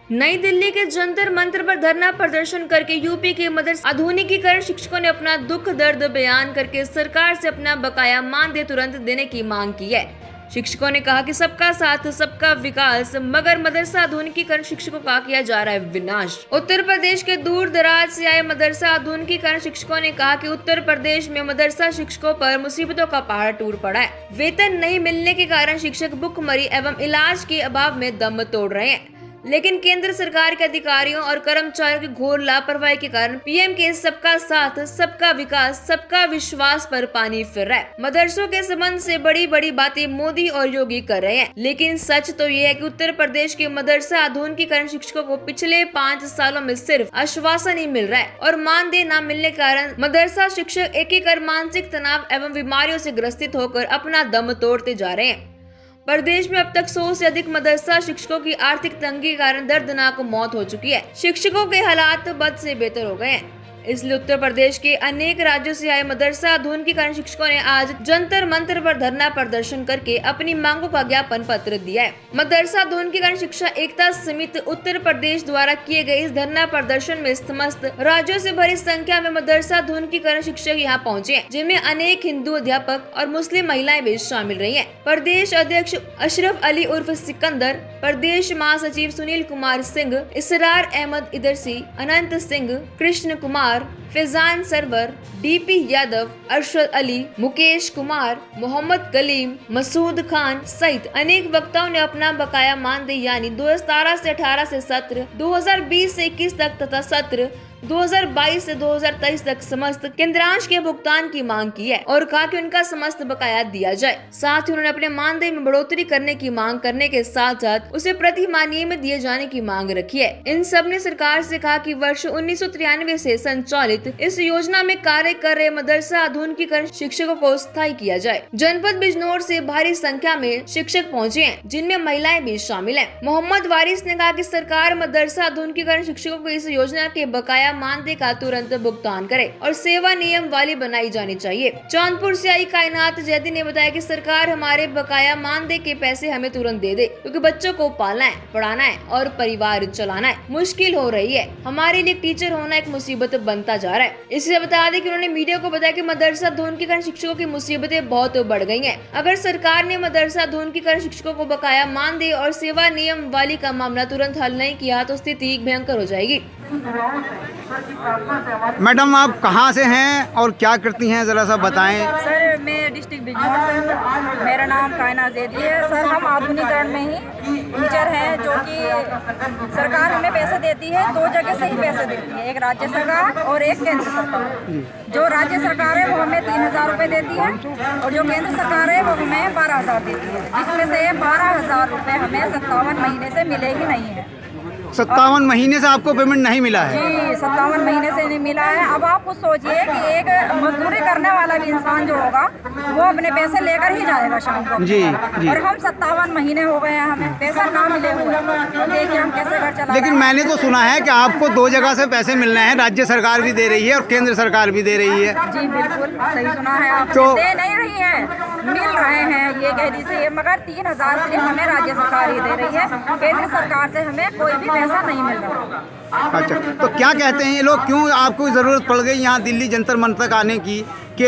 नई दिल्ली के जंतर मंतर पर धरना प्रदर्शन करके यूपी के मदरसा आधुनिकीकरण शिक्षकों ने अपना दुख दर्द बयान करके सरकार से अपना बकाया मानदेय तुरंत देने की मांग की है। शिक्षकों ने कहा कि सबका साथ सबका विकास, मगर मदरसा आधुनिकीकरण शिक्षकों का किया जा रहा है विनाश। उत्तर प्रदेश के दूर दराज से आए मदरसा आधुनिकीकरण शिक्षकों ने कहा कि उत्तर प्रदेश में मदरसा शिक्षकों पर मुसीबतों का पहाड़ टूट पड़ा है। वेतन नहीं मिलने के कारण शिक्षक भुखमरी एवं इलाज के अभाव में दम तोड़ रहे हैं, लेकिन केंद्र सरकार के अधिकारियों और कर्मचारियों की घोर लापरवाही के कारण पीएम के सबका साथ सबका विकास सबका विश्वास पर पानी फिर रहा है। मदरसों के संबंध से बड़ी बड़ी बातें मोदी और योगी कर रहे हैं, लेकिन सच तो ये है कि उत्तर प्रदेश के मदरसा आधुनिकीकरण शिक्षकों को पिछले 5 सालों में सिर्फ आश्वासन ही मिल रहा है और मानदेय न मिलने के कारण मदरसा शिक्षक एक मानसिक तनाव एवं बीमारियों से ग्रसित होकर अपना दम तोड़ते जा रहे हैं। प्रदेश में अब तक 100 से अधिक मदरसा शिक्षकों की आर्थिक तंगी के कारण दर्दनाक मौत हो चुकी है। शिक्षकों के हालात बद से बेहतर हो गए हैं, इसलिए उत्तर प्रदेश के अनेक राज्यों से आए मदरसा आधुनिकीकरण शिक्षकों ने आज जंतर मंतर पर धरना प्रदर्शन करके अपनी मांगों का ज्ञापन पत्र दिया है। मदरसा आधुनिकीकरण शिक्षा एकता समिति उत्तर प्रदेश द्वारा किए गए इस धरना प्रदर्शन में समस्त राज्यों से भरी संख्या में मदरसा आधुनिकीकरण शिक्षक यहाँ पहुँचे, जिनमें अनेक हिंदू अध्यापक और मुस्लिम महिलाएं भी शामिल रही है। प्रदेश अध्यक्ष अशरफ अली उर्फ सिकंदर, प्रदेश महासचिव सुनील कुमार सिंह, इसरार अहमद इदरसी, अनंत सिंह, कृष्ण कुमार, फैजान सरवर, डीपी यादव, अरशद अली, मुकेश कुमार, मोहम्मद कलीम, मसूद खान सहित अनेक वक्ताओं ने अपना बकाया मानदेय यानी 2017 से 18 से सत्र 2020 से 21 तक तथा सत्र 2022 से 2023 तक समस्त केंद्रांश के भुगतान की मांग की है और कहा कि उनका समस्त बकाया दिया जाए। साथ ही उन्होंने अपने मानदेय में बढ़ोतरी करने की मांग करने के साथ साथ उसे प्रति माह नियमित दिए जाने की मांग रखी है। इन सब ने सरकार से कहा कि वर्ष 1993 से संचालित इस योजना में कार्य कर रहे मदरसा आधुनिकीकरण शिक्षकों को स्थायी किया जाए। जनपद बिजनौर से भारी संख्या में शिक्षक पहुँचे हैं, जिनमें महिलाएं भी शामिल है। मोहम्मद वारिस ने कहा कि सरकार मदरसा आधुनिकीकरण शिक्षकों को इस योजना के बकाया मानदेय का तुरंत भुगतान करे और सेवा नियम वाली बनाई जानी चाहिए। जौनपुर से आई कायनात जैदी ने बताया कि सरकार हमारे बकाया मानदेय के पैसे हमें तुरंत दे दे, क्योंकि बच्चों को पालना है, पढ़ाना है और परिवार चलाना है मुश्किल हो रही है। हमारे लिए टीचर होना एक मुसीबत बनता जा रहा है। इससे बता दें कि उन्होंने मीडिया को बताया कि मदरसा आधुनिकीकरण शिक्षकों की मुसीबतें बहुत बढ़ गई है। अगर सरकार ने मदरसा आधुनिकीकरण शिक्षकों को बकाया मानदेय और सेवा नियम वाली का मामला तुरंत हल नहीं किया तो स्थिति भयंकर हो जाएगी। मैडम, आप कहाँ से हैं और क्या करती हैं, ज़रा सा बताएं। सर, मैं डिस्ट्रिक्ट बिजनौर से हूँ। मेरा नाम कायनात जैदी है। सर, हम आधुनिकीकरण में ही टीचर हैं, जो कि सरकार हमें पैसे देती है, 2 जगह से ही पैसे देती है, एक राज्य सरकार और एक केंद्र सरकार। जो राज्य सरकार है वो हमें 3000 रुपये देती है और जो केंद्र सरकार है वो हमें 12000 देती है, जिसमें से 12000 रुपये हमें 57 महीने से मिले ही नहीं है। 57 महीने से आपको पेमेंट नहीं मिला है? जी, 57 महीने से नहीं मिला है। अब आप कुछ सोचिए कि एक मजदूरी करने वाला भी इंसान जो होगा वो अपने पैसे लेकर ही जाएगा शाम को। जी, जी। और हम 57 महीने हो गए हैं, हमें पैसा ना मिले हुए, तो देखिए हम कैसे घर चला। लेकिन मैंने तो सुना है कि आपको 2 जगह से पैसे मिल रहे हैं, राज्य सरकार भी दे रही है और केंद्र सरकार भी दे रही है। जी बिल्कुल सही सुना है आप। तो दे नहीं रही है, मिल रहे हैं ये कह दीजिए, मगर 3000 सिर्फ हमें राज्य सरकार ही दे रही है, केंद्र सरकार से हमें कोई भी पैसा नहीं मिल रहा। अच्छा, तो क्या कहते हैं ये लोग, क्यों आपको ज़रूरत पड़ गई यहाँ दिल्ली जंतर मंतर तक आने की, कि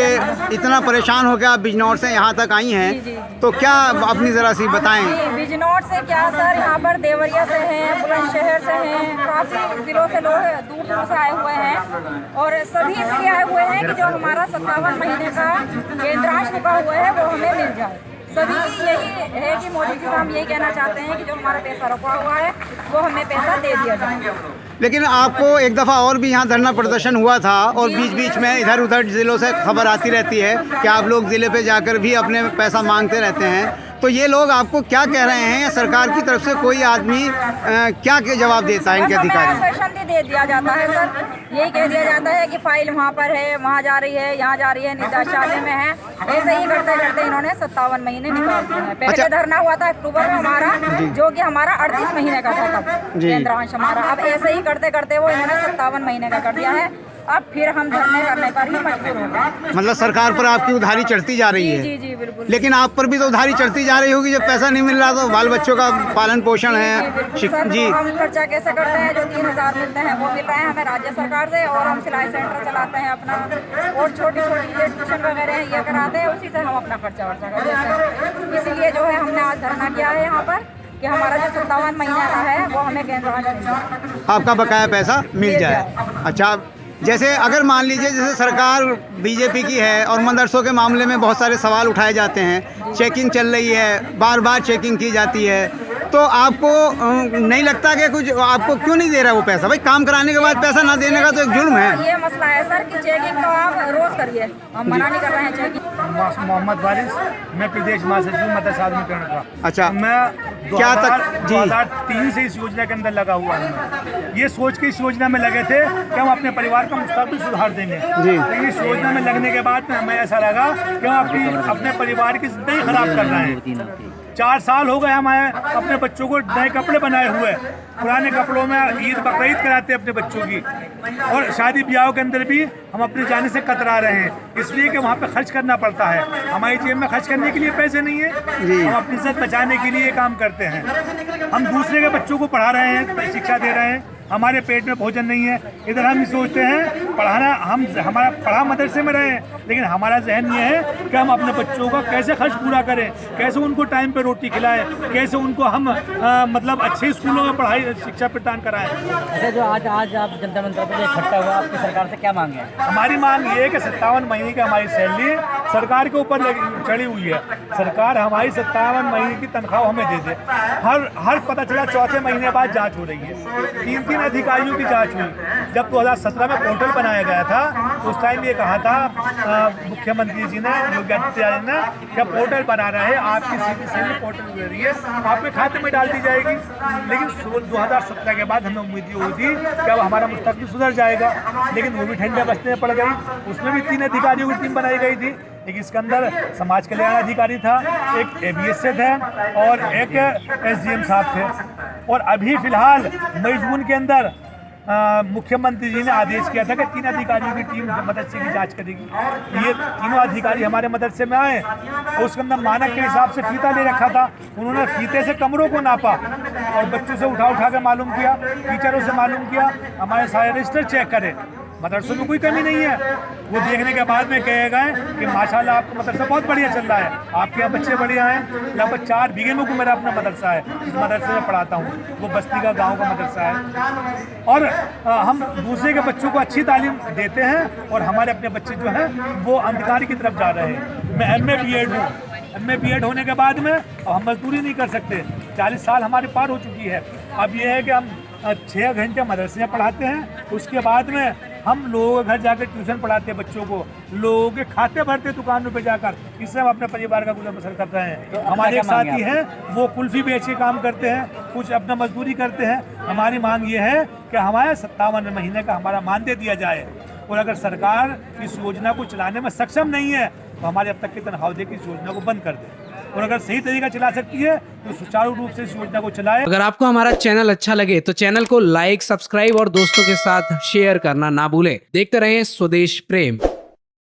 इतना परेशान हो गया आप बिजनौर से यहाँ तक आई हैं? जी, जी, जी। तो क्या अपनी ज़रा सी बताएं। बिजनौर से क्या सर, यहाँ पर देवरिया से हैं, बुलंदशहर से हैं, काफ़ी जिलों से लोग दूर दूर से आए हुए हैं और सभी इसलिए आए हुए हैं कि जो हमारा 57 महीने का केंद्रांश रुका हुआ है वो हमें मिल जाए। सभी यही है कि मोदी जी से हम यही कहना चाहते हैं कि जो हमारा पैसा रुका हुआ है वो हमें पैसा दे दिया जाए। लेकिन आपको एक दफ़ा और भी यहाँ धरना प्रदर्शन हुआ था और बीच बीच में इधर उधर ज़िलों से खबर आती रहती है कि आप लोग ज़िले पे जाकर भी अपने पैसा मांगते रहते हैं। तो ये लोग आपको क्या कह रहे हैं, या सरकार की तरफ से कोई आदमी क्या जवाब देता है इनके अधिकारी? दे दिया जाता है सर, यही कह दिया जाता है कि फाइल वहाँ पर है, वहाँ जा रही है, यहाँ जा रही है, निदेशालय में है। ऐसे ही करते करते इन्होंने 57 महीने निकाल दिए हैं। पहले धरना हुआ था अक्टूबर में हमारा, जो कि हमारा 38 महीने का था तब केंद्रांश हमारा। अब ऐसे ही करते करते वो इन्होंने 57 महीने का कर दिया है अब फिर हम धरने करने पर ही मजबूर हो गए। मतलब सरकार पर आपकी उधारी चढ़ती जा रही है। जी जी बिल्कुल। लेकिन आप पर भी तो उधारी चढ़ती जा रही होगी, जब पैसा नहीं मिल रहा तो बाल बच्चों का पालन पोषण है। सर, जी तो हम खर्चा कैसे करते हैं? जो 3,000 मिलते हैं वो मिल रहे हैं हमें राज्य सरकार से, और हम सिलाई सेंटर चलाते हैं अपना, और छोटी छोटी जो ट्यूशन वगैरह है ये कराते हैं, उसी से हम अपना खर्चा वर्चा कर देते हैं। इसीलिए जो है हमने आज धरना किया है यहाँ पर कि हमारा जो 57 महीने का है वो हमें केंद्र राज्य मिल जाए, आपका बकाया पैसा मिल जाए। अच्छा, जैसे अगर मान लीजिए जैसे सरकार बीजेपी की है और मदरसों के मामले में बहुत सारे सवाल उठाए जाते हैं, चेकिंग चल रही है, बार बार चेकिंग की जाती है, तो आपको नहीं लगता कि कुछ आपको क्यों नहीं दे रहा वो पैसा? भाई काम कराने के बाद पैसा ना देने का तो एक जुर्म है। ये मसला है सर कि चेकिंग तो आप रोज करिए, हम मना नहीं कर रहे हैं चेकिंग। मोहम्मद वारिस, मैं प्रदेश महासचिव मदरसा आधुनिकीकरण का। अच्छा, मैं क्या तक जी 2003 से इस योजना के अंदर लगा हुआ हूँ। ये सोच के इस योजना में लगे थे कि हम अपने परिवार का मुस्तकबिल सुधार देंगे। जी। लेकिन इस योजना में लगने के बाद में हमें ऐसा लगा कि हम अपने परिवार की जिंदगी खराब कर रहे हैं। 4 साल हो गए हमारे अपने बच्चों को नए कपड़े बनाए हुए, पुराने कपड़ों में ईद बकरीद कराते हैं अपने बच्चों की, और शादी ब्याह के अंदर भी हम अपने जाने से कतरा रहे हैं, इसलिए कि वहाँ पे खर्च करना पड़ता है। हमारी जेब में खर्च करने के लिए पैसे नहीं है, हम अपनी इज्जत बचाने के लिए काम करते हैं। हम दूसरे के बच्चों को पढ़ा रहे हैं, शिक्षा दे रहे हैं, हमारे पेट में भोजन नहीं है। इधर हम सोचते हैं पढ़ाना, हम हमारा पढ़ा मदरसे में रहे, लेकिन हमारा जहन ये है कि हम अपने बच्चों का कैसे खर्च पूरा करें, कैसे उनको टाइम पे रोटी खिलाएं, कैसे उनको हम मतलब अच्छे स्कूलों में पढ़ाई शिक्षा प्रदान कराएं। अच्छा, जो आज आप जनता मंत्र पर इकट्ठा हुआ, आपकी सरकार से क्या मांग है? हमारी मांग ये है कि 57 महीने की हमारी सैलरी सरकार के ऊपर चढ़ी हुई है। सरकार हमारी 57 महीने की तनख्वाह हमें दे दे। हर पता चला 4थे महीने बाद जांच हो रही है। 3 अधिकारियों की जांच हुई। जब 2017 में पोर्टल बनाया गया था, उस टाइम ये कहा था मुख्यमंत्री जी ने, योगी आदित्यनाथ जी ने, कि पोर्टल बना रहे हैं, आपकी सीधी सैलरी पोर्टल में रही है, आपके खाते में डाल दी जाएगी। लेकिन 2017 के बाद हमें उम्मीद ये हुई थी कि अब हमारा मुस्तकबिल सुधर जाएगा, लेकिन वो भी ठंडे बस्ते में पड़ गई। उसमें भी 3 अधिकारियों की टीम बनाई गई थी। एक इसके अंदर समाज कल्याण अधिकारी था, एक ABS से थे और एक SDM साहब थे। और अभी फिलहाल मई-जून के अंदर मुख्यमंत्री जी ने आदेश किया था कि 3 अधिकारियों की टीम मदरसे की जांच करेगी। ये तीनों अधिकारी हमारे मदरसे में आए और उसके अंदर मानक के हिसाब से फीता ले रखा था। उन्होंने फीते से कमरों को नापा और बच्चों से उठा के मालूम किया, टीचरों से मालूम किया, हमारे सारे रजिस्टर चेक करे, मदरसों में कोई कमी नहीं है। वो देखने के बाद में कहे गए कि माशाल्लाह आपका मदरसा बहुत बढ़िया चल रहा है, आपके यहाँ बच्चे बढ़िया हैं। यहाँ पर 4 बीघे में मेरा अपना मदरसा है, इस मदरसे में पढ़ाता हूँ, वो बस्ती का गांव का मदरसा है। और हम दूसरे के बच्चों को अच्छी तालीम देते हैं और हमारे अपने बच्चे जो हैं वो अंधकार की तरफ जा रहे हैं। मैं MA BEd हूँ, MA BEd होने के बाद में अब हम मजदूरी नहीं कर सकते। 40 साल हमारे पार हो चुकी है। अब ये है कि हम 6 घंटे मदरसे में पढ़ाते हैं, उसके बाद में हम लोगों के घर जाकर ट्यूशन पढ़ाते हैं बच्चों को, लोगों के खाते भरते दुकानों पे जाकर, इससे हम अपने परिवार का गुजर बसर कर रहे हैं। तो हमारे एक साथी हैं वो कुल्फी बेच के काम करते हैं, कुछ अपना मजदूरी करते हैं। हमारी मांग ये है कि हमारे 57 महीने का हमारा मानदेय दिया जाए, और अगर सरकार इस योजना को चलाने में सक्षम नहीं है तो हमारे अब तक की तनख्वाह की इस योजना को बंद कर दे, और अगर सही तरीका चला सकती है तो सुचारू रूप से इस योजना को चलाए। अगर आपको हमारा चैनल अच्छा लगे तो चैनल को लाइक, सब्सक्राइब और दोस्तों के साथ शेयर करना ना भूलें। देखते रहें स्वदेश प्रेम।